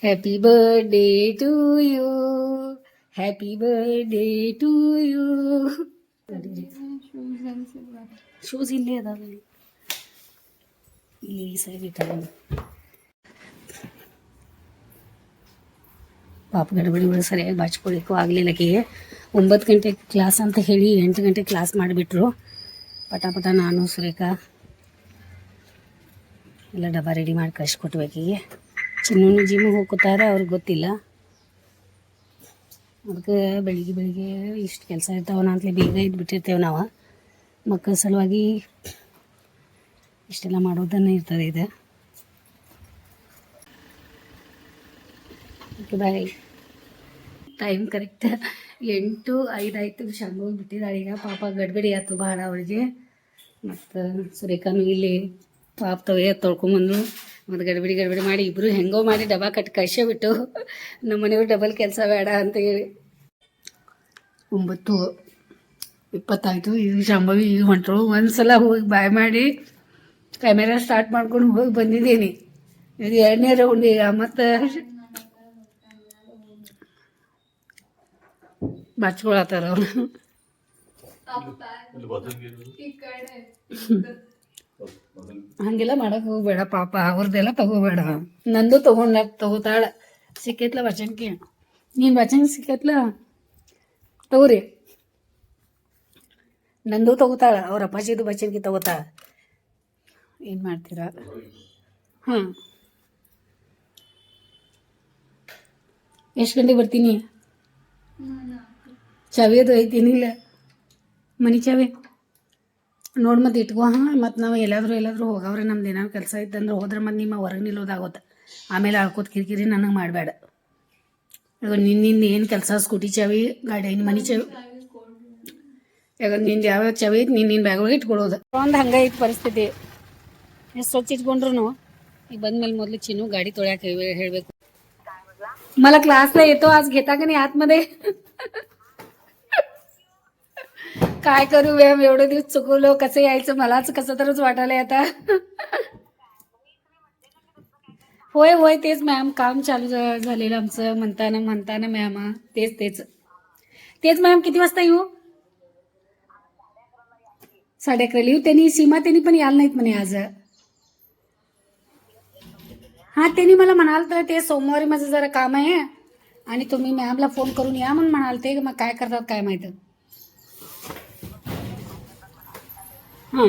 Happy birthday to you, happy birthday to you. Shoes ಇಲ್ಲೇ ಅದಾವ, ಇಲ್ಲಿ ಈ ಸೈಡ್ ಇಟ್ಟಾಗ ಪಾಪ ಗಡಬಡಿ ಒಳಗೆ ಸರಿಯಾಗಿ ಬಾಚ್ಕೊಳಿಕ್ಕೂ ಆಗಲಿಲ್ಲಕ್ಕೆ 9 ಗಂಟೆಗೆ ಕ್ಲಾಸ್ ಅಂತ ಹೇಳಿ 8 ಗಂಟೆಗೆ ಕ್ಲಾಸ್ ಮಾಡಿಬಿಟ್ರು. ಪಟ ನಾನು ಸುರೇಖಾ ಎಲ್ಲ ಡಬ್ಬ ರೆಡಿ ಮಾಡಿ ಕಳಿಸ್ಕೊಟ್ಬೇಕೀಗೆ. ಚಿನ್ನೂ ಜಿಮ್ಮಿಗೆ ಹೋಗ್ಕೋತಾರೆ, ಅವ್ರಿಗೆ ಗೊತ್ತಿಲ್ಲ. ಅದಕ್ಕೆ ಬೆಳಿಗ್ಗೆ ಇಷ್ಟು ಕೆಲಸ ಇರ್ತಾವನ ಅಂತಲೇ ಬೇಗ ಇದ್ಬಿಟ್ಟಿರ್ತೇವೆ ನಾವು. ಮಕ್ಕಳ ಸಲುವಾಗಿ ಇಷ್ಟೆಲ್ಲ ಮಾಡೋದನ್ನು ಇರ್ತದೆ ಇದು. Okay bye. ಟೈಮ್ ಕರೆಕ್ಟ್ 8:05 ಆಯಿತು. ಶಾಂಭವಿ ಬಿಟ್ಟಿದ್ದಾಳೆ ಈಗ. ಪಾಪ ಗಡ್ಬಡಿ ಆಯ್ತು ಭಾಳ ಅವಳಿಗೆ. ಮತ್ತು ಸುರೇಖಾನು ಇಲ್ಲಿ ಪಾಪ ತೊಳ್ಕೊಂಬಂದು ಮತ್ತು ಗಡ್ಬಡಿ ಮಾಡಿ ಇಬ್ಬರು ಹೆಂಗೋ ಮಾಡಿ ಡಬ್ಬ ಕಟ್ಟಿ ಕಳಿಸೇ ಬಿಟ್ಟು ನಮ್ಮ ಮನೆಯವ್ರು ಡಬಲ್ ಕೆಲಸ ಬೇಡ ಅಂತ ಹೇಳಿ 9:20 ಆಯಿತು. ಈಗ ಶಾಂಭವಿ ಈಗ ಹೊಂಟರು. ಒಂದು ಸಲ ಹೋಗಿ ಬಾಯ್ ಮಾಡಿ ಕ್ಯಾಮೆರಾ ಸ್ಟಾರ್ಟ್ ಮಾಡ್ಕೊಂಡು ಹೋಗಿ ಬಂದಿದ್ದೀನಿ. ಇದು 2ನೇ ರೌಂಡ್ ಈಗ. ಮತ್ತು ಬಾಚ್ಕೊಳತ್ತಾರ ಅವರು. ಹಂಗೆಲ್ಲ ಮಾಡಕ್ಕೆ ಹೋಗ್ಬೇಡ ಪಾಪ, ಅವ್ರದ್ದೆಲ್ಲ ತಗೋಬೇಡ. ನಂದು ತಗೋತಾಳ. ಸಿಕ್ಕೈತ್ಲ ವಚನ್ಕಿ, ನೀನು ವಚನ್ ಸಿಕ್ಕೈತ್ಲ ತಗೋರಿ. ನಂದು ತಗೋತಾಳ, ಅವ್ರ ಅಪ್ಪಾಜಿದು ಬಚ್ಚನ್ಕಿ ತಗೋತಾಳ. ಏನು ಮಾಡ್ತೀರಾ? ಹಾಂ, ಎಷ್ಟು ಗಂಟೆಗೆ ಬರ್ತೀನಿ? ಚಾವಿ ಅದು ಐತಿನಿಲ್ಲ, ಮನೆ ಚಾವಿ ನೋಡಿ ಮತ್ತೆ ಇಟ್ಕೋ. ಹಾಂ, ಮತ್ತು ನಾವು ಎಲ್ಲಾದರೂ ಹೋಗವ್ರೆ, ನಮ್ದು ಏನಾದ್ರು ಕೆಲಸ ಇತ್ತಂದ್ರೆ ಹೋದ್ರೆ ಮತ್ತು ನಿಮ್ಮ ಹೊರಗೆ ನಿಲ್ಲೋದಾಗುತ್ತೆ. ಆಮೇಲೆ ಆಳ್ಕೋತ ಕಿರಿಕಿರಿ ನನಗೆ ಮಾಡಬೇಡ. ಇವಾಗ ನಿನ್ನಿಂದ ಏನು ಕೆಲಸ? ಸ್ಕೂಟಿ ಚಾವಿ, ಗಾಡಿ ಮನೆ ಚಾವಿ, ಈಗ ನಿಂದು ಯಾವ ಚಾವಿ ಐತಿ ನಿನ್ನ ಬ್ಯಾಗ್ ಒಳಗೆ ಇಟ್ಕೊಳ್ಳೋದು. ಒಂದು ಹಂಗೆ ಐತಿ ಪರಿಸ್ಥಿತಿ. ಎಷ್ಟು ಸ್ವಚ್ಛ ಇಟ್ಕೊಂಡ್ರು ಈಗ ಬಂದ್ಮೇಲೆ ಮೊದಲು ಚಿನ್ನು गाडी ತೊಳ್ಯಾಕೆ ಹೇಳಬೇಕು. मला क्लासला येतो आज, घेता का नाही आतमध्ये? काय करू मॅम, एवढे दिवस चुकवलो. कसं यायचं मलाच कसं तरच वाटायला आता. होय तेच मॅम, काम चालू झालेलं आमचं. म्हणताना मॅम तेच मॅम. किती वाजता येऊ? 11:30 येऊ. त्यांनी सीमा त्यांनी पण यायला नाहीत म्हणे आज. हां, त्यांनी मला म्हणाल तर ते सोमवारी माझं जरा काम आहे आणि तुम्ही मॅमला फोन करून या म्हणून म्हणाल ते. मग काय करतात काय माहिती. हां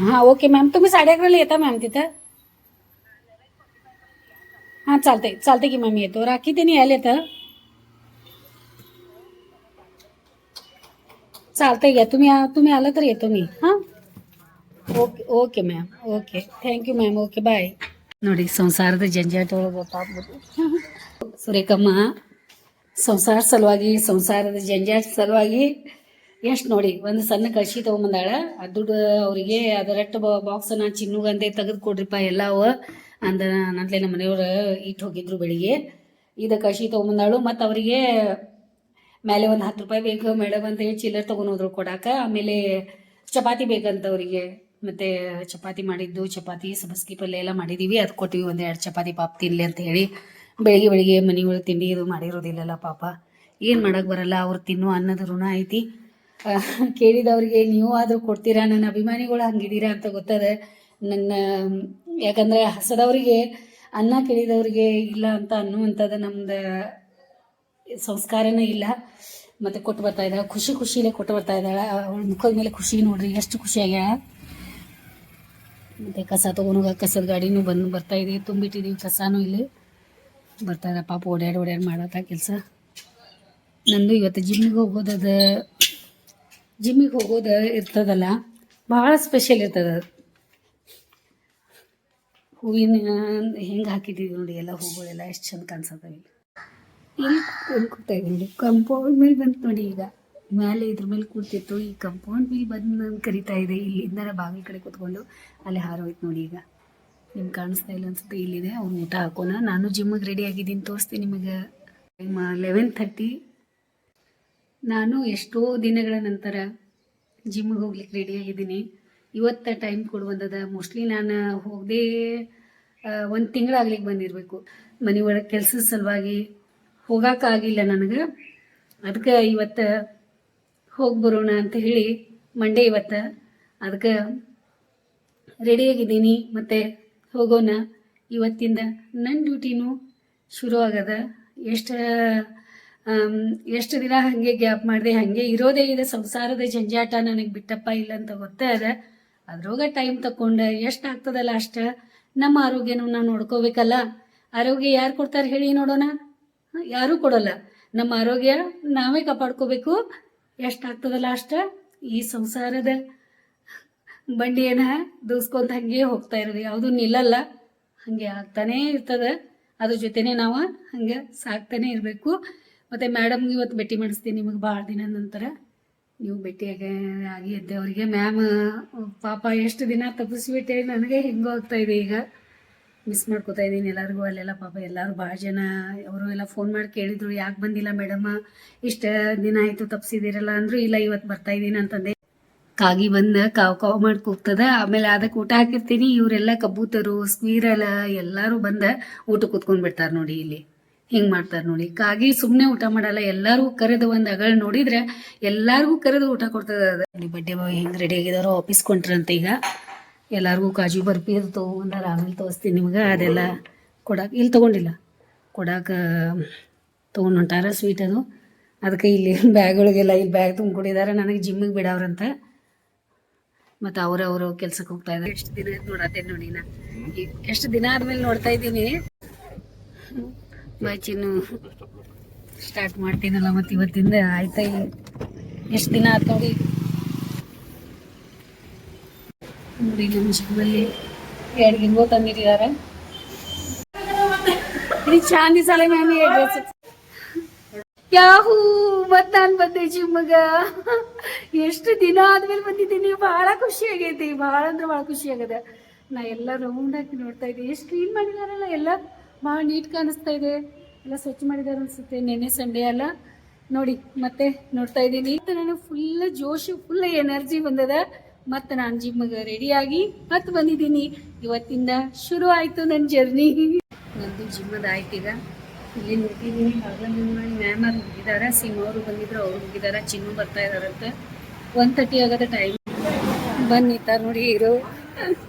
हां, ओके मॅम. तुम्ही 11:30 येता मॅम तिथं? हां, चालते की मॅम, येतो. राखी त्यांनी यायला येतं. चालतंय घ्या, तुम्ही आलं तर येतो मी. हां, okay ma'am. Okay, thank you ma'am. Okay bye. ನೋಡಿ, ಸಂಸಾರದ ಜಂಜಾಟ ಒಳಗೆ ಗೊತ್ತಾಗ್ಬೋದು. ಸುರೇಖಮ್ಮ ಸಂಸಾರದ ಜಂಜಾಟ ಸಲುವಾಗಿ ಎಷ್ಟು ನೋಡಿ ಒಂದು ಸಣ್ಣ ಕಳ್ಸಿ ತೊಗೊಂಬಂದಾಳ. ಆ ದುಡ್ಡು ಅವರಿಗೆ ಅದರಟ್ಟು ಬಾಕ್ಸನ್ನ ಚಿನ್ನುಗಂದೆ ತೆಗೆದು ಕೊಡ್ರಿಪ್ಪ ಎಲ್ಲವು ಅಂದ ನಂತಲೇ ನಮ್ಮ ಮನೆಯವ್ರು ಇಟ್ಟು ಹೋಗಿದ್ರು ಬೆಳಿಗ್ಗೆ. ಇದು ಕಳ್ಸಿ ತೊಗೊಂಬಂದಾಳು. ಮತ್ತು ಅವರಿಗೆ ಮೇಲೆ ಒಂದು 10 ರೂಪಾಯಿ ಬೇಕು ಮೇಡಮ್ ಅಂತ ಹೇಳಿ ಚಿಲ್ಲರ್ ತೊಗೊಂಡೋದ್ರು ಕೊಡಾಕ. ಆಮೇಲೆ ಚಪಾತಿ ಬೇಕಂತ ಅವರಿಗೆ. ಮತ್ತು ಚಪಾತಿ ಮಾಡಿದ್ದು, ಚಪಾತಿ ಸಬಸ್ಗಿ ಪಲ್ಯ ಎಲ್ಲ ಮಾಡಿದ್ದೀವಿ. ಅದು ಕೊಟ್ಟಿವಿ, 1-2 ಚಪಾತಿ ಪಾಪ ತಿನ್ನಲಿ ಅಂತ ಹೇಳಿ. ಬೆಳಿಗ್ಗೆ ಮನೆ ಒಳಗೆ ತಿಂಡಿ ಇದು ಮಾಡಿರೋದಿಲ್ಲಲ್ಲ ಪಾಪ, ಏನು ಮಾಡೋಕ್ಕೆ ಬರಲ್ಲ. ಅವ್ರು ತಿನ್ನೋ ಅನ್ನದ ಋಣ ಐತಿ. ಕೇಳಿದವ್ರಿಗೆ ನೀವು ಆದರೂ ಕೊಡ್ತೀರಾ, ನನ್ನ ಅಭಿಮಾನಿಗಳು ಹಂಗಿದ್ದೀರಾ ಅಂತ ಗೊತ್ತದೆ ನನ್ನ. ಯಾಕಂದರೆ ಹಸದವರಿಗೆ ಅನ್ನ ಕೇಳಿದವ್ರಿಗೆ ಇಲ್ಲ ಅಂತ ಅನ್ನುವಂಥದ್ದು ನಮ್ದು ಸಂಸ್ಕಾರನೇ ಇಲ್ಲ. ಮತ್ತು ಕೊಟ್ಟು ಬರ್ತಾ ಇದ್ದಾಳೆ, ಖುಷಿಲೇ ಕೊಟ್ಟು ಬರ್ತಾ ಇದ್ದಾಳೆ. ಅವಳ ಮುಖದ ಮೇಲೆ ಖುಷಿ ನೋಡ್ರಿ, ಎಷ್ಟು ಖುಷಿಯಾಗ್ಯಾಳ. ಮತ್ತು ಕಸ ತೊಗೊಂಡೋಗ ಕಸದ ಗಾಡಿನೂ ಬರ್ತಾ ಇದೆ, ತುಂಬಿಟ್ಟಿದ್ದೀವಿ ಕಸನೂ. ಇಲ್ಲಿ ಬರ್ತಾ ಇದ್ದ ಪಾಪ ಓಡ್ಯಾಡಿ ಮಾಡತ್ತ ಕೆಲಸ. ನಂದು ಇವತ್ತು ಜಿಮ್ಮಿಗೆ ಹೋಗೋದು ಇರ್ತದಲ್ಲ, ಭಾಳ ಸ್ಪೆಷಲ್ ಇರ್ತದೆ. ಹೂವಿನ ಹೆಂಗೆ ಹಾಕಿದ್ದೀವಿ ನೋಡಿ, ಎಲ್ಲ ಹೂಗಳೆಲ್ಲ ಎಷ್ಟು ಚಂದ ಕಾಣಿಸತ್ತವೆ. ಇಲ್ಲಿ ಕೂತಾ ಇದ್ದೀನಿ, ಕಂಪೌಂಡ್ ಮೇಲೆ ಬಂತು ನೋಡಿ. ಈಗ ಮೇಲೆ ಇದ್ರ ಮೇಲೆ ಕೂರ್ತಿತ್ತು, ಈ ಕಂಪೌಂಡ್ ಮೇಲೆ ಬಂದು ನಾನು ಕರಿತಾ ಇದೆ. ಇಲ್ಲಿಂದ ಬಾಗಿಲ ಕಡೆ ಕೂತ್ಕೊಂಡು ಅಲ್ಲಿ ಹಾರೋಯ್ತು ನೋಡಿ. ಈಗ ನಿಮ್ಗೆ ಕಾಣಿಸ್ತಾ ಇಲ್ಲ ಅನ್ಸುತ್ತೆ. ಇಲ್ಲಿದೆ ಅವ್ನು ಊಟ ಹಾಕೋಣ. ನಾನು ಜಿಮ್ಮಿಗೆ ರೆಡಿ ಆಗಿದ್ದೀನಿ, ತೋರಿಸ್ತೀನಿ ನಿಮಗೆ. 11:30. ನಾನು ಎಷ್ಟೋ ದಿನಗಳ ನಂತರ ಜಿಮ್ಮಿಗೆ ಹೋಗ್ಲಿಕ್ಕೆ ರೆಡಿಯಾಗಿದ್ದೀನಿ. ಇವತ್ತು ಟೈಮ್ ಕೊಡು ಬಂದದ. ಮೋಸ್ಟ್ಲಿ ನಾನು ಹೋಗದೆ ಒಂದು ತಿಂಗಳಾಗ್ಲಿಕ್ಕೆ ಬಂದಿರಬೇಕು. ಮನೆ ಒಳಗೆ ಕೆಲಸದ ಸಲುವಾಗಿ ಹೋಗೋಕ್ಕಾಗಿಲ್ಲ ನನಗೆ. ಅದಕ್ಕೆ ಇವತ್ತು ಹೋಗಿ ಬರೋಣ ಅಂತ ಹೇಳಿ ಮಂಡೇ ಇವತ್ತು. ಅದಕ್ಕೆ ರೆಡಿಯಾಗಿದ್ದೀನಿ, ಮತ್ತು ಹೋಗೋಣ. ಇವತ್ತಿಂದ ನನ್ನ ಡ್ಯೂಟಿನೂ ಶುರು ಆಗದ. ಎಷ್ಟು ದಿನ ಹಾಗೆ ಗ್ಯಾಪ್ ಮಾಡಿದೆ, ಹಾಗೆ ಇರೋದೇ ಇದೆ. ಸಂಸಾರದ ಜಂಜಾಟ ನನಗೆ ಬಿಟ್ಟಪ್ಪ ಇಲ್ಲ ಅಂತ ಗೊತ್ತೇ ಅದ. ಅದ್ರೊಳಗೆ ಟೈಮ್ ತಗೊಂಡು ಎಷ್ಟು ಆಗ್ತದಲ್ಲ ಅಷ್ಟು ನಮ್ಮ ಆರೋಗ್ಯನೂ ನಾವು ನೋಡ್ಕೋಬೇಕಲ್ಲ. ಆರೋಗ್ಯ ಯಾರು ಕೊಡ್ತಾರೆ ಹೇಳಿ ನೋಡೋಣ? ಯಾರೂ ಕೊಡೋಲ್ಲ. ನಮ್ಮ ಆರೋಗ್ಯ ನಾವೇ ಕಾಪಾಡ್ಕೋಬೇಕು. ಎಷ್ಟು ಆಗ್ತದಲ್ಲ ಅಷ್ಟು ಈ ಸಂಸಾರದ ಬಂಡಿಯನ್ನು ದೂಸ್ಕೊಂತ ಹಾಗೆ ಹೋಗ್ತಾ ಇರೋದು, ಯಾವುದೂ ನಿಲ್ಲಲ್ಲ, ಹಾಗೆ ಆಗ್ತಾನೇ ಇರ್ತದೆ. ಅದ್ರ ಜೊತೆನೇ ನಾವು ಹಂಗೆ ಸಾಕ್ತಾನೆ ಇರಬೇಕು. ಮತ್ತು ಮೇಡಮ್ಗೆ ಇವತ್ತು ಭೇಟಿ ಮಾಡಿಸ್ತೀನಿ ನಿಮಗೆ ಭಾಳ ದಿನ ನಂತರ. ನೀವು ಭೇಟಿಯಾಗಿ ಎದ್ದೆ ಅವರಿಗೆ. ಮ್ಯಾಮ್ ಪಾಪ ಎಷ್ಟು ದಿನ ತಪ್ಪಿಸ್ಬಿಟ್ಟೆ, ನನಗೆ ಹೆಂಗೋ ಆಗ್ತಾಯಿದೆ. ಈಗ ಮಿಸ್ ಮಾಡ್ಕೋತಾ ಇದ್ದೀನಿ ಎಲ್ಲರಿಗೂ ಅಲ್ಲೆಲ್ಲ. ಪಾಪ ಎಲ್ಲರೂ ಭಾಳ ಜನ ಅವರು ಎಲ್ಲ ಫೋನ್ ಮಾಡಿ ಕೇಳಿದರು, ಯಾಕೆ ಬಂದಿಲ್ಲ ಮೇಡಮ್ಮ, ಇಷ್ಟು ದಿನ ಆಯಿತು ತಪ್ಪಿಸಿದ್ದೀರಲ್ಲ ಅಂದರು. ಇಲ್ಲ ಇವತ್ತು ಬರ್ತಾಯಿದ್ದೀನಿ ಅಂತಂದೆ. ಕಾಗಿ ಬಂದು ಕಾವು ಮಾಡಿ ಕೂಗ್ತದ. ಆಮೇಲೆ ಅದಕ್ಕೆ ಊಟ ಹಾಕಿರ್ತೀನಿ. ಇವರೆಲ್ಲ ಕಬೂತರು, ಸ್ಕ್ವೀರಲ್ಲ ಎಲ್ಲರೂ ಬಂದು ಊಟ ಕೂತ್ಕೊಂಡು ಬಿಡ್ತಾರೆ ನೋಡಿ. ಇಲ್ಲಿ ಹಿಂಗೆ ಮಾಡ್ತಾರೆ ನೋಡಿ. ಕಾಗಿ ಸುಮ್ಮನೆ ಊಟ ಮಾಡಲ್ಲ, ಎಲ್ಲರೂ ಕರೆದು ಒಂದು ಅಗಳು ನೋಡಿದ್ರೆ ಎಲ್ಲರಿಗೂ ಕರೆದು ಊಟ ಕೊಡ್ತದೆ. ಅದು ಅಲ್ಲಿ ಬಡ್ಡೆ ಬಾಯ್ ಹೆಂಗೆ ರೆಡಿ ಆಗಿದಾರೋ ಆಫೀಸ್ ಕೊಂಟ್ರಂತ. ಈಗ ಎಲ್ಲರಿಗೂ ಕಾಜು ಬರ್ಫಿ ತೊಗೊಂಡಾರ. ಆಮೇಲೆ ತೋರಿಸ್ತೀನಿ ನಿಮ್ಗೆ. ಅದೆಲ್ಲ ಕೊಡಕ್ಕೆ ಇಲ್ಲಿ ತೊಗೊಂಡಿಲ್ಲ, ಕೊಡಕ್ಕೆ ತೊಗೊಂಡು ಹೊಂಟಾರ ಸ್ವೀಟ್ ಅದು. ಅದಕ್ಕೆ ಇಲ್ಲಿ ಬ್ಯಾಗ್ಗಳಿಗೆಲ್ಲ ಇಲ್ಲಿ ಬ್ಯಾಗ್ ತುಂಬಿಕೊಂಡಿದ್ದಾರೆ. ನನಗೆ ಜಿಮ್ಮಿಗೆ ಬಿಡವ್ರಂತ. ಮತ್ತು ಅವರು ಕೆಲ್ಸಕ್ಕೆ ಹೋಗ್ತಾ ಇದ್ದಾರೆ. ಎಷ್ಟು ದಿನ ಆಯ್ತು ನೋಡತ್ತೇನೆ ನೋಡಿ. ನಾ ಎಷ್ಟು ದಿನ ಆದ್ಮೇಲೆ ನೋಡ್ತಾ ಇದ್ದೀನಿ. ಬಾಚಿನ್ನು ಸ್ಟಾರ್ಟ್ ಮಾಡ್ತೀನಲ್ಲ, ಮತ್ತು ಇವತ್ತಿಂದ ಆಯ್ತಾ ಎಷ್ಟು ದಿನ ಆಯ್ತು ನೋಡಿ. ನೋಡಿ ನಮ್ಮ ಚಿಕ್ಕದಲ್ಲಿ 2 ಗಿಂಗೋ ತಂದಿಟ್ಟಿದ್ದಾರೆ. ಇದು ಚಾಂದಿ ಸಾಲೆ ಮ್ಯಾಮ್ ಡ್ರೆಸ್ ಯಾಹೂ. ಮತ್ತು ನಾನು ಬಂದೆ ಜಿಮ್ಗೆ. ಎಷ್ಟು ದಿನ ಆದ್ಮೇಲೆ ಬಂದಿದ್ದೀನಿ. ಭಾಳ ಖುಷಿ ಆಗೈತಿ, ಭಾಳ ಅಂದ್ರೆ ಭಾಳ ಖುಷಿ ಆಗದ. ನಾ ಎಲ್ಲ ರೌಂಡ್ ಹಾಕಿ ನೋಡ್ತಾ ಇದ್ದೆ. ಎಷ್ಟು ಕ್ಲೀನ್ ಮಾಡಿದಾರಲ್ಲ, ಎಲ್ಲ ಭಾಳ ನೀಟ್ ಕಾಣಿಸ್ತಾ ಇದೆ. ಎಲ್ಲ ಸ್ವಚ್ಛ ಮಾಡಿದಾರೆ ಅನಿಸುತ್ತೆ. ನೆನ್ನೆ ಸಂಡೇ ಅಲ್ಲ ನೋಡಿ. ಮತ್ತೆ ನೋಡ್ತಾ ಇದ್ದೀನಿ. ನನಗೆ ಫುಲ್ ಜೋಶು, ಫುಲ್ ಎನರ್ಜಿ ಬಂದದ. ಮತ್ತು ನಾನು ಜಿಮ್ಗೆ ರೆಡಿಯಾಗಿ ಮತ್ತೆ ಬಂದಿದ್ದೀನಿ. ಇವತ್ತಿಂದ ಶುರು ಆಯಿತು ನನ್ನ ಜರ್ನಿ. ನಂದು ಜಿಮ್ಮದು ಆಯ್ತು. ಈಗ ಇಲ್ಲಿ ನೋಡ್ತಿದ್ದೀನಿ. ಮ್ಯಾಮ್ ಅವ್ರು ಹೋಗಿದ್ದಾರೆ, ಸಿಮ್ ಅವರು ಬಂದಿದ್ರು, ಅವ್ರು ಹೋಗಿದ್ದಾರೆ. ಚಿನ್ನು ಬರ್ತಾ ಇದಾರಂತೆ. 1:30 ಆಗೋದ ಟೈಮ್. ಬಂದು ನಿಂತಾರ ನೋಡಿ ಹೀರೋ.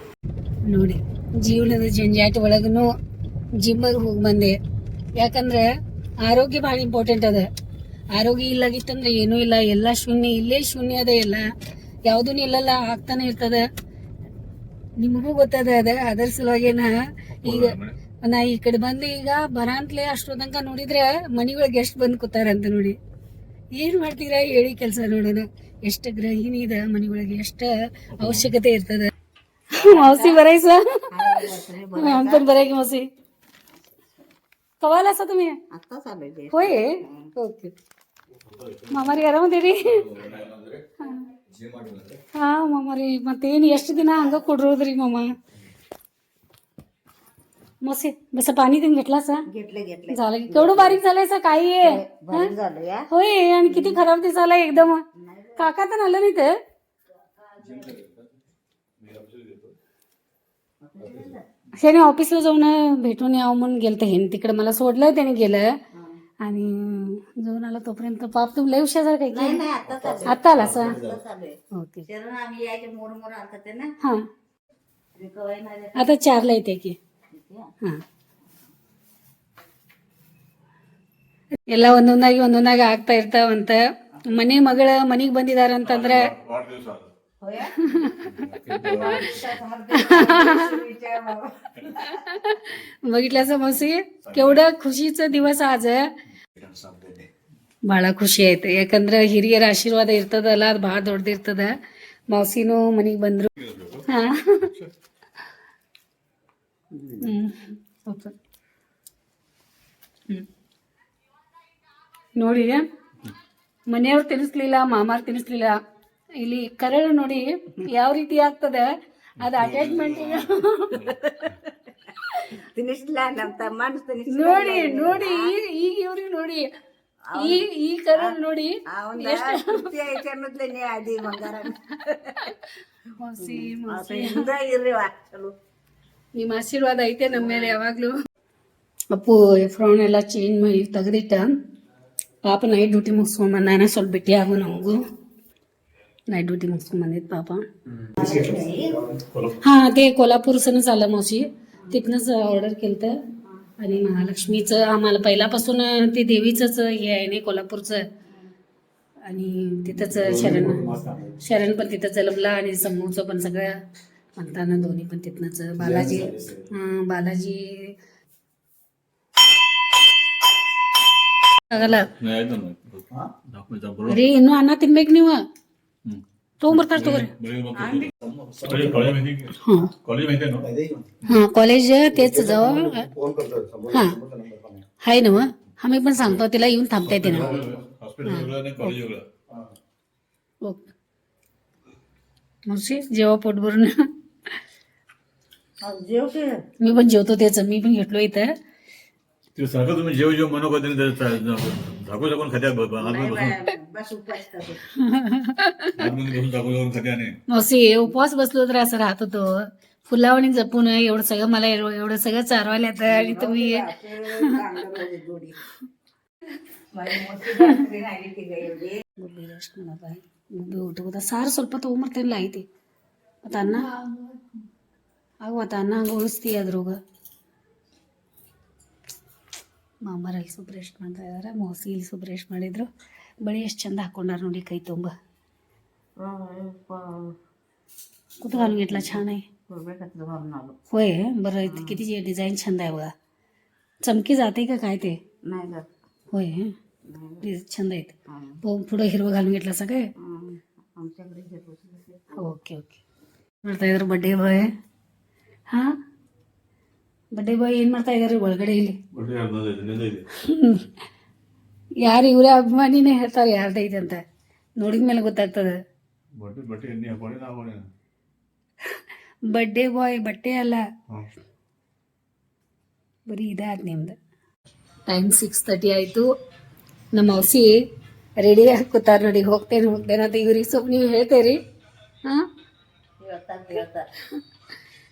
ನೋಡಿ ಜೀವನದ ಜಂಜಾಟ ಒಳಗೂ ಜಿಮ್ಮಿಗೆ ಹೋಗಿ ಬಂದೆ. ಯಾಕಂದ್ರೆ ಆರೋಗ್ಯ ಭಾಳ ಇಂಪಾರ್ಟೆಂಟ್ ಅದ. ಆರೋಗ್ಯ ಇಲ್ಲಾಗಿತ್ತಂದ್ರೆ ಏನೂ ಇಲ್ಲ, ಎಲ್ಲ ಶೂನ್ಯ. ಇಲ್ಲೇ ಶೂನ್ಯ ಅದ, ಎಲ್ಲ ಯಾವುದೂ ನಿಲ್ಲಲ್ಲ, ಆಗ್ತಾನೆ ಇರ್ತದ. ನಿಮಗೂ ಗೊತ್ತದ ಅದ. ಅದರ ಸಲುವಾಗೇನ ಈಗ ನಾ ಈ ಕಡೆ ಬಂದು ಈಗ ಬರಾಂತ್ಲೆ ಅಷ್ಟೋ ತನಕ ನೋಡಿದ್ರೆ ಮನೆಯೊಳಗೆ ಎಷ್ಟು ಬಂದು ಕೂತಾರಂತ ನೋಡಿ. ಏನು ಮಾಡ್ತೀರಾ ಹೇಳಿ ಕೆಲಸ ನೋಡೋಣ. ಎಷ್ಟು ಗೃಹಿಣಿ ಇದೆ ಮನೆಯೊಳಗೆ, ಎಷ್ಟು ಅವಶ್ಯಕತೆ ಇರ್ತದ. मौसी बरायचा पण बराय की मौसी कवाला असा तुम्ही होय ओके ಮಾಮಾರಿ ಆರಾಮದೇರಿ ಹಾ ಮಾಮಾರಿ ಮತ್ತೇನು ಎಷ್ಟು ದಿನ ಹಂಗ ಕೊಡ್ರೋದ್ರಿ ಮಾಮ मसे बस पाणी देऊन घेतलासा झालं की केवढं बारीक झालंय सा काही होय आणि किती खराब दिसायला एकदम काका तर आलं नाही तर त्याने ऑफिसला जाऊन भेटून यावं म्हणून गेलं तर हे तिकडे मला सोडलं त्याने गेलं आणि जाऊन आला तोपर्यंत पाप तुम लय उशासार काय की आता आला सा ओके हा आता 4ला येते की हा ಎಲ್ಲ ಒಂದೊಂದಾಗಿ ಆಗ್ತಾ ಇರ್ತಾವಂತ ಮನೆ ಮಗಳ ಮನೆಗೆ ಬಂದಿದಾರಂತಂದ್ರೆ बघितल्याचं मौसी केवढं खुशीचा दिवस आज ಭಾಳ ಖುಷಿ ಆಯ್ತು ಯಾಕಂದ್ರೆ ಹಿರಿಯರ ಆಶೀರ್ವಾದ ಇರ್ತದಲ್ಲ ಅದು ಭಾಳ ದೊಡ್ಡದಿರ್ತದ ಮೌಸಿನೂ ಮನೆಗೆ ಬಂದ್ರು ಹಾ ನೋಡಿ ಮನೆಯವ್ರು ತಿನ್ನಿಸ್ಲಿಲ್ಲ ಮಾಮಾರ್ ತಿನ್ನಿಸ್ಲಿಲ್ಲ ಇಲ್ಲಿ ಕರಳು ನೋಡಿ ಯಾವ ರೀತಿ ಆಗ್ತದೆ ಅದು ಅಟ್ಯಾಚ್ಮೆಂಟ್ ನೋಡಿ ನೋಡಿ ಈಗ ಇವ್ರಿಗೆ ನೋಡಿ ಈ ಕರಳು ನೋಡಿ ನಿಮ್ಮ ಆಶೀರ್ವಾದ ಐತೆ ನಮ್ಮ ಮೇಲೆ ಯಾವಾಗಲೂ. ಅಪ್ಪು ಫ್ರೌನ್ ಎಲ್ಲ ಚೇಂಜ್ ಮಾಡಿ ತೆಗೆದಿಟ್ಟ. ಪಾಪ ನೈಟ್ ಡ್ಯೂಟಿ ಮುಗಿಸ್ಕೊಂಬಂದಾನ. ಸ್ವಲ್ಪ ಭೇಟಿ ಆಗು ನಮಗೂ. ನೈಟ್ ड्युटी मुस्कुंबंदित पापा. हां ते कोल्हापूरसनच आलं मावशी. तिथनंच ऑर्डर केलं आणि महालक्ष्मीचं आम्हाला पहिल्यापासून ते देवीचंच हे आहे नाही कोल्हापूरचं. आणि तिथंच शरण पण तिथं जलमला आणि समूहचं पण सगळं म्हणताना दोन्ही पण तिथनंच. बालाजी बालाजी ಆಗಲ್ಲ ರೀ. ಇನ್ನೂ ಅನ್ನ ತಿನ್ಬೇಕು ನೀವು. ತೊಗೊಂಬರ್ತಾರೆ ತಗೋರಿ. हां कॉलेज तेच जाऊ. हां आहे ना. मग आम्ही पण सांगतो तिला येऊन थांबता येते ना. ओके मावशी जेव्हा पोट भरून मी पण जेवतो त्याचं. मी पण घेतलो इथं. ते सांगा तुम्ही जेव जेव म्हणू का झाकू झाकून खात्या आतमध्ये बसून झाकू झाकून खात्या नाही. मावशी उपवास बसलो तर असं राहत होतो. फुलावणी जपून एवढं सगळं मला एवढं सगळं चारवायला येतं आणि तुम्ही ಊಟ ಸಾರು ಸ್ವಲ್ಪ ತೊಗೊಂಬರ್ತಿಲ್ಲ ಐತಿ. ಮತ್ತು ಅನ್ನ ಮತ್ತು ಅನ್ನ ಹಂಗೆ ಉಳಿಸ್ತಿ ಅದ್ರಾಗ. ಮಾಮರಲ್ಲಿ ಸುಬ್ರೇಶ್ ಮಾಡ್ತಾ ಇದ್ದಾರೆ. ಮೋಸಿ ಇಲ್ಲಿ ಸುಬ್ರೇಶ್ ಮಾಡಿದ್ರು. ಬಳಿ ಎಷ್ಟು ಚಂದ हाकोंडार ನೋಡಿ ಕೈ ತುಂಬ. कुठं घालून घेतला. छान आहे. होय बरं. किती डिझाईन छंद आहे बघा. चमकी जाते का काय ते होय. छंद आहेत. पुढं हिरवं घालून घेतला सगळे. ओके ओके ಮಾಡ್ತಾ ಇದ್ರು ಬಡ್ಡೆ ಬಾಯ್. ಹಾಂ ಬಡ್ಡೆ ಬಾಯ್ ಏನು ಮಾಡ್ತಾ ಇದ್ದಾರೆ ಒಳಗಡೆ ಇಲ್ಲಿ. ಯಾರು ಇವರೇ ಅಭಿಮಾನಿನೇ ಹೇಳ್ತಾರೆ ಯಾರ್ದೈತೆ ಅಂತ. ನೋಡಿದ ಮೇಲೆ ಗೊತ್ತಾಗ್ತದೆ. ಬಡ್ಡೆ ಬಾಯ್ ಬಟ್ಟೆ ಅಲ್ಲ ಬರೀ ಇದಾದ ನಿಮ್ದು. ಟೈಮ್ 6:30 ಆಯಿತು. ನಮ್ಮ ಔಸಿ ರೆಡಿ ಹಾಕೋತಾರ ನೋಡಿ. ಹೋಗ್ತೇನೆ ಅಂತ ಇವ್ರಿಗೆ ಸ್ವಲ್ಪ ನೀವು ಹೇಳ್ತೇರಿ. ಹಾಂ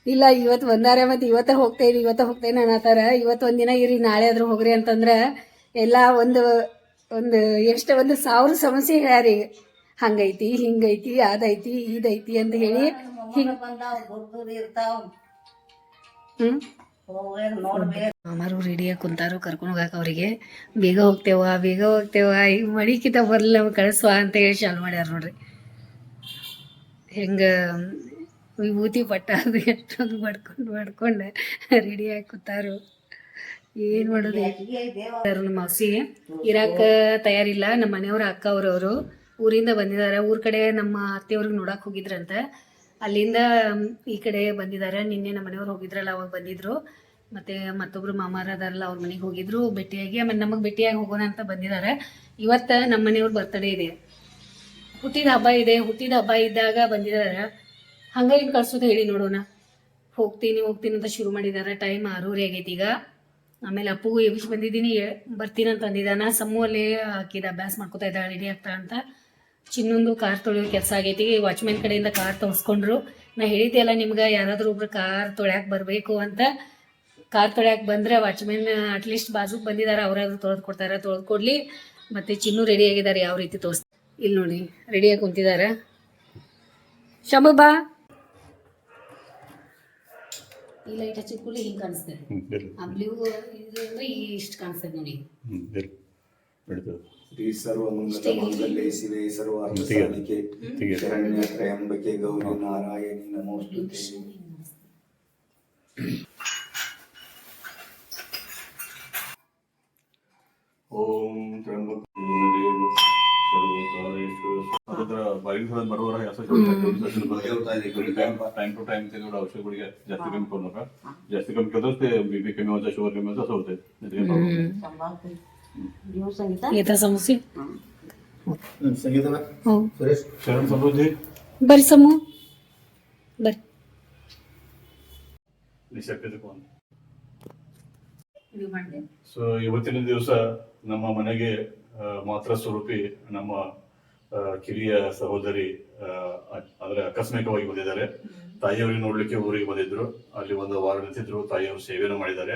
ಇಲ್ಲ ಇವತ್ತು ಬಂದಾರೆ. ಮತ್ತು ಇವತ್ತೇ ಹೋಗ್ತೇನೆ ಅನ್ನತ್ತಾರ. ಇವತ್ತು ಒಂದಿನ ಇರಿ ನಾಳೆ ಆದ್ರೂ ಹೋಗ್ರಿ ಅಂತಂದ್ರೆ ಎಲ್ಲ ಒಂದು 1000 ಸಮಸ್ಯೆ ಹೇಳ್ಯಾರಿ. ಹಂಗೈತಿ ಹಿಂಗೈತಿ ಅದೈತಿ ಇದೈತಿ ಅಂತ ಹೇಳಿ ಅಮ್ಮಾರು ರೆಡಿಯಾಗಿ ಕುಂತಾರು. ಕರ್ಕೊಂಡು ಹೋಗಾಕ ಅವರಿಗೆ. ಬೇಗ ಹೋಗ್ತೇವ ಈಗ ಮಡಿಕಿತ ಬರಲ್ಲ ಕಳಿಸುವ ಅಂತ ಹೇಳಿ ಚಾಲು ಮಾಡ್ಯಾರ ನೋಡ್ರಿ. ಹೆಂಗೆ ವಿಭೂತಿ ಪಟ್ಟ ಅದು ಎಷ್ಟೊಂದು ಬಡ್ಕೊಂಡು ರೆಡಿಯಾಗಿ ಕೂತಾರು. ಏನು ಮಾಡೋದು. ನಮ್ಮ ಮೌಸಿ ಇರಾಕ ತಯಾರಿಲ್ಲ. ನಮ್ಮ ಮನೆಯವ್ರ ಅಕ್ಕ ಅವ್ರವರು ಊರಿಂದ ಬಂದಿದ್ದಾರೆ. ಊರ ಕಡೆ ನಮ್ಮ ಅತ್ತೆಯವ್ರಿಗೆ ನೋಡಕ್ಕೆ ಹೋಗಿದ್ರಂತ. ಅಲ್ಲಿಂದ ಈ ಕಡೆ ಬಂದಿದ್ದಾರೆ. ನಿನ್ನೆ ನಮ್ಮ ಮನೆಯವ್ರು ಹೋಗಿದ್ರಲ್ಲ ಅವಾಗ ಬಂದಿದ್ರು. ಮತ್ತು ಮತ್ತೊಬ್ರು ಮಾಮಾರ ಅದಾರಲ್ಲ ಅವ್ರ ಮನೆಗೆ ಹೋಗಿದ್ರು ಭೇಟಿಯಾಗಿ. ಆಮೇಲೆ ನಮಗೆ ಭೇಟಿಯಾಗಿ ಹೋಗೋಣ ಅಂತ ಬಂದಿದ್ದಾರೆ. ಇವತ್ತು ನಮ್ಮ ಮನೆಯವ್ರ ಬರ್ತಡೇ ಇದೆ. ಹುಟ್ಟಿದ ಹಬ್ಬ ಇದ್ದಾಗ ಬಂದಿದ್ದಾರೆ. ಹಂಗೆ ಏನು ಕಳ್ಸೋದು ಹೇಳಿ ನೋಡೋಣ. ಹೋಗ್ತೀನಿ ಅಂತ ಶುರು ಮಾಡಿದ್ದಾರೆ. ಟೈಮ್ 6:30 ಆಗೈತಿ ಈಗ. ಆಮೇಲೆ ಅಪ್ಪಗೂ ಎಬ್ಬಿಸಿ ಬಂದಿದ್ದೀನಿ ಬರ್ತೀನಿ ಅಂತ ಅಂದಿದ್ದಾನ. ಸಮ್ಮಲ್ಲಿ ಹಾಕಿದ ಅಭ್ಯಾಸ ಮಾಡ್ಕೋತಾ ಇದ್ದಾಳೆ ರೆಡಿ ಆಗ್ತಾ ಅಂತ. ಚಿನ್ನೊಂದು ಕಾರ್ ತೊಳೆಯೋ ಕೆಲಸ ಆಗೈತಿ. ವಾಚ್ಮ್ಯಾನ್ ಕಡೆಯಿಂದ ಕಾರ್ ತೊಳ್ಸ್ಕೊಂಡ್ರು. ನಾ ಹೇಳಿದ್ದೆ ಅಲ್ಲ ನಿಮ್ಗೆ ಯಾರಾದರೂ ಒಬ್ರು ಕಾರ್ ತೊಳ್ಯಾಕೆ ಬರಬೇಕು ಅಂತ. ಕಾರ್ ತೊಳ್ಯಾಕೆ ಬಂದರೆ ವಾಚ್ಮ್ಯಾನ್ ಅಟ್ಲೀಸ್ಟ್ ಬಾಜುಗೆ ಬಂದಿದ್ದಾರೆ. ಅವರಾದ್ರೂ ತೊಳೆದು ಕೊಡ್ತಾರೆ. ತೊಳೆದು ಕೊಡಲಿ. ಮತ್ತು ಚಿನ್ನು ರೆಡಿ ಆಗಿದ್ದಾರೆ. ಯಾವ ರೀತಿ ತೋರಿಸ್ ಇಲ್ಲಿ ನೋಡಿ ರೆಡಿಯಾಗಿ ಕುಂತಿದ್ದಾರೆ. ಶಂಭು ಬಾ. ಈ ಲೈಟ್ ಹಚ್ಚಿದ್ಕೂಡಲೇ ಹಿಂಗೆ ಕಾಣಿಸ್ತದೆ. ಆ ಬ್ಲೂ ಅಂದ್ರೆ ಇಷ್ಟು ಕಾಣಿಸ್ತದೆ ನೋಡಿ. ಶ್ರೀ ಸರ್ವಮಂಗಲಮಾಂಗಲ್ಯೆ ಶಿವೆ ಸರ್ವಾರ್ಥಸಾಧಿಕೆ ಶರಣ್ಯ ತ್ರಯಂಬಕೆ ಗೌರಿ ನಾರಾಯಣಿ ನಮೋಸ್ತುತೆ. ओम त्र्यंबक बारीक झालं बरोबर आहे. असं टाइम टू टाइम ते थोडं औषध गुडघ्या जास्त कमी करू नका. जास्त कमी करतोच ते बीपी कमी होतं, शुगर कमी होतं, असं होतंय. येता समोसे संगीता हो शरण समृद्धी बरी समूह बरी ನಿಶಕ್ತಿದೆ ಕೋನ್. ಸೊ ಇವತ್ತಿನ ದಿವಸ ನಮ್ಮ ಮನೆಗೆ ಮಾತ್ರ ಸ್ವರೂಪಿ ನಮ್ಮ ಕಿರಿಯ ಸಹೋದರಿ ಅಂದ್ರೆ ಆಕಸ್ಮಿಕವಾಗಿ ಬಂದಿದ್ದಾರೆ. ತಾಯಿಯವರಿಗೆ ನೋಡ್ಲಿಕ್ಕೆ ಊರಿಗೆ ಬಂದಿದ್ರು. ಅಲ್ಲಿ ಒಂದು ವಾರ ನಿಂತಿದ್ರು. ತಾಯಿಯವರು ಸೇವೆಯನ್ನು ಮಾಡಿದ್ದಾರೆ.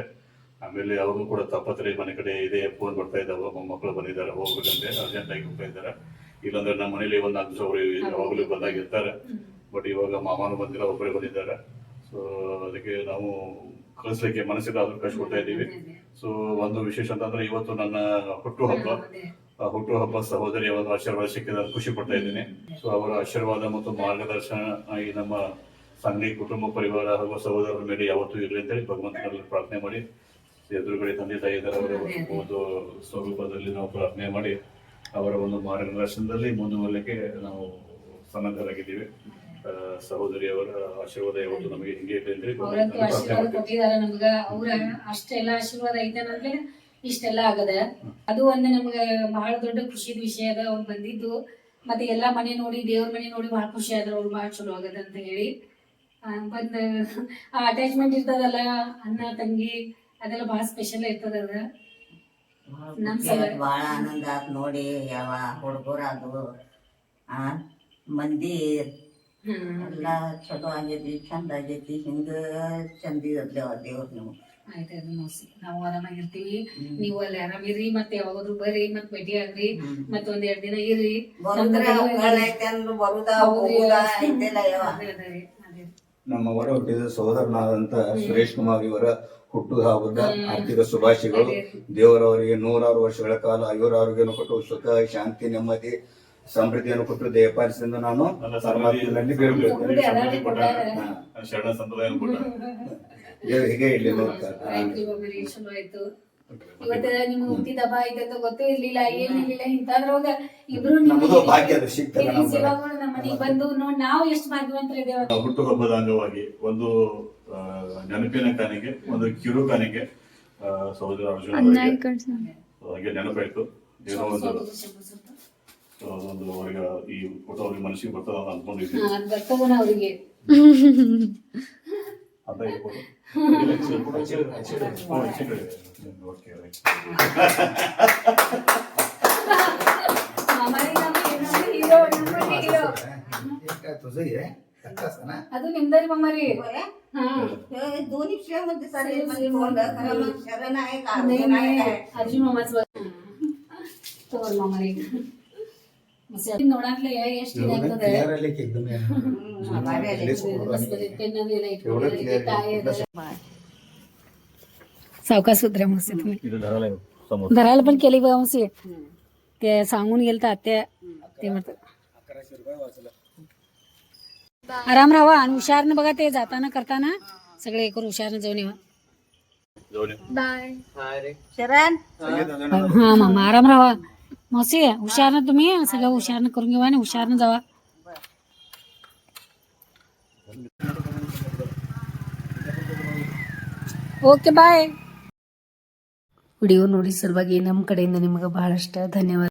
ಆಮೇಲೆ ಅವರು ಕೂಡ ತಪ್ಪತ್ರೆ ಮನೆ ಕಡೆ ಇದೆ, ಫೋನ್ ಬರ್ತಾ ಇದ್ದಾವೆ, ಮೊಮ್ಮಕ್ಕಳು ಬಂದಿದ್ದಾರೆ, ಹೋಗ್ಬೇಕಂತೆ ಅರ್ಜೆಂಟ್ ಆಗಿ ಹೋಗ್ತಾ ಇದ್ದಾರೆ. ಇಲ್ಲಾಂದ್ರೆ ನಮ್ಮ ಮನೇಲಿ ಒಂದು 4 ದಿವಸ ಅವರು ಯಾವಾಗಲೂ ಬಂದಾಗಿರ್ತಾರೆ. ಬಟ್ ಇವಾಗ ಮಾಮನು ಬಂದಿಲ್ಲ, ಒಬ್ಬರೇ ಬಂದಿದ್ದಾರೆ. ಸೊ ಅದಕ್ಕೆ ನಾವು ಕಳಿಸ್ಲಿಕ್ಕೆ ಮನಸ್ಸಿಲ್ಲ, ಆದ್ರೂ ಕಳ್ಸಿಕೊಡ್ತಾ ಇದ್ದೀವಿ. ಸೊ ಒಂದು ವಿಶೇಷ ಅಂತಂದ್ರೆ ಇವತ್ತು ನನ್ನ ಹುಟ್ಟುಹಬ್ಬ. ಹುಟ್ಟುಹಬ್ಬ ಸಹೋದರಿಯ ಒಂದು ಆಶೀರ್ವಾದ ಸಿಕ್ಕಿದ ಖುಷಿ ಪಡ್ತಾ ಇದ್ದೀನಿ. ಸೊ ಅವರ ಆಶೀರ್ವಾದ ಮತ್ತು ಮಾರ್ಗದರ್ಶನ ಈ ನಮ್ಮ ಸಂಘಿ ಕುಟುಂಬ ಪರಿವಾರ ಹಾಗೂ ಸಹೋದರರ ಮೇಲೆ ಯಾವತ್ತೂ ಇರಲಿ ಅಂತೇಳಿ ಭಗವಂತನಲ್ಲಿ ಪ್ರಾರ್ಥನೆ ಮಾಡಿ, ಎದುರುಗಡೆ ತಂದೆ ತಾಯಿ ಇದ್ದಾರೆ, ಅವರ ಒಂದು ಸ್ವರೂಪದಲ್ಲಿ ನಾವು ಪ್ರಾರ್ಥನೆ ಮಾಡಿ ಅವರ ಒಂದು ಮಾರ್ಗದರ್ಶನದಲ್ಲಿ ಮುಂದುವರಲಿಕ್ಕೆ ನಾವು ಸನ್ನದ್ಧರಾಗಿದ್ದೀವಿ. ಸಹೋದರಿಯವರ ಆಶೀರ್ವಾದ ಯಾವತ್ತು ನಮಗೆ ಹಿಂಗೆ ಇರಲಿ ಅಂತೇಳಿ ಅವರಂತೂ ಆಶೀರ್ವಾದ ಕೊಟ್ಟಿದಾರ ನಮ್ಗ. ಅವ್ರ ಅಷ್ಟೆಲ್ಲ ಆಶೀರ್ವಾದ ಐತೇನಂದ್ರೆ ಇಷ್ಟೆಲ್ಲ ಆಗದ. ಅದು ಒಂದು ನಮ್ಗ ಬಹಳ ದೊಡ್ಡ ಖುಷಿದ ವಿಷಯ ಅದ. ಅವ್ರು ಬಂದಿದ್ದು ಮತ್ತೆ ಎಲ್ಲಾ ಮನೆ ನೋಡಿ, ದೇವ್ರ ಮನೆ ನೋಡಿ ಬಹಳ ಖುಷಿ ಆದ್ರ. ಅವ್ರು ಬಹಳ ಚಲೋ ಆಗದ ಅಂತ ಹೇಳಿ ಬಂದ್ ಆ ಅಟ್ಯಾಚ್ಮೆಂಟ್ ಇರ್ತದಲ್ಲ, ಅಣ್ಣ ತಂಗಿ, ಅದೆಲ್ಲ ಬಹಳ ಸ್ಪೆಷಲ್ ಇರ್ತದ. ಅದ ನಮ್ ಭಾಳ ಆನಂದ ಆತ್ ನೋಡಿ. ಯಾವ ಹುಡುಗರಾದು ಮಂದಿ ಎಲ್ಲ ಚಲೋ ಆಗೈತಿ, ಚಂದ ಆಗೈತಿ. ಹಿಂಗ ಚಂದ ಇರತ್ತೇವ ದೇವ್ರ ನೀವು. ಆಯ್ತಾಯ್ತು ಮೋಸಿ, ನಾವು ಆರಾಮಾಗಿರ್ತೀವಿ. ನೀವು ಅಲ್ಲಿ ಆರಾಮಿರಿ. ಮತ್ತೆ ಯಾವಾಗಾದ್ರು ಬರ್ರಿ, ಮತ್ ಭೇಟಿ ಆಗ್ರಿ, ಮತ್ 1-2 ದಿನ ಇರ್ರಿ. ನಮ್ಮವರ ಹುಟ್ಟಿದ ಸಹೋದರನಾದಂತ ಸುರೇಶ್ ಕುಮಾರ್ ಇವರ ಹುಟ್ಟು ಹಬ್ಬದ ಆರ್ಥಿಕ ಶುಭಾಶಯಗಳು. ದೇವರವರಿಗೆ 100 ವರ್ಷಗಳ ಕಾಲ ಆಯುರಾರೋಗ್ಯವನ್ನು ಕೊಟ್ಟು ಸುಖ, ಶಾಂತಿ, ನೆಮ್ಮದಿ, ಸಮೃದ್ಧಿಯನ್ನು ಕೊಟ್ಟು ದಯಪಾಲಿಸಿದ ನಾನು ಪರಮಾತ್ಮನಲ್ಲಿ ಬೇಡಿಕೊಳ್ಳುತ್ತೇನೆ. ಶರಣ ಸಂಪ್ರದಾಯ ಹೀಗೆ ಇರ್ಲಿ ನೋಡ್ತಾ. ಚಲೋ ಆಯ್ತು. ಇವತ್ತ ನಿಮ್ ಹುಟ್ಟಿದ ಹಬ್ಬ ಐತೆ ಅಂತ ಗೊತ್ತೂ ಇರ್ಲಿಲ್ಲ, ಏನಿರ್ಲಿಲ್ಲ. ಇಂತಾದ್ರೊಳಗ ಇಬ್ರು ನಮ್ಮದು ಭಾಗ್ಯ ಅದು ಸಿಗ್ತದೆ. ನಮ್ಮ ಮನೆಗ್ ಬಂದು ನೋಡ್ ನಾವು ಎಷ್ಟು ಭಾಗ್ಯವಂತರಿದ್ದೇವೆ. ಹುಟ್ಟು ಹಬ್ಬದ ಅಂಗವಾಗಿ ಒಂದು ನೆನಪಿನ ಕಾಣಿಕೆ, ಒಂದು ಕಿರು ಕಾಣಿಕೆ ಸಹೋದರ ಅರ್ಜುನ ಅವರಿಗೆ ನೆನಪಾಯ್ತು. ಏನೋ ಒಂದು ಅವ್ರಿಗೆ ಈ ಫೋಟೋ ಅವ್ರಿಗೆ ಮನಸ್ಸಿಗೆ ಬರ್ತದ ಅಂತ ಅನ್ಕೊಂಡಿದ್ವಿ. ಬರ್ತದನ ಅವ್ರಿಗೆ. ಅಂತ ಹೇಳ್ಬೋದು. ಅದು ನಿಮ್ದರಿ ಮಮ್ಮರಿ. दोन्ही मध्ये शरण आहे का? ಅರ್ಜುನ್ ಮಮ್ಮಸ್ ತೋರ್ ಮಮ್ಮರಿ ನೋಡಾಕ್ಲೆ ಎಷ್ಟು ಇದಾಗ್ತದೆ. सावकाश उतरा मस्त तुम्ही धरायला पण केली बघा मस्त. ते सांगून गेल तर आत्या ते म्हणतात आराम राहावा आणि हुशारनं बघा. ते जाताना करताना सगळे एक हुशारनं जाऊन येवा. शरण हा मामा आराम राहावा. मौसी हुशारनं तुम्ही सगळं हुशारनं करून घेवा आणि हुशारनं जावा. Okay bye. ವಿಡಿಯೋ ನೋಡಿ ಸಲುವಾಗಿ ನಮ್ಮ ಕಡೆಯಿಂದ ನಿಮಗೆ ಬಹಳಷ್ಟು ಧನ್ಯವಾದ.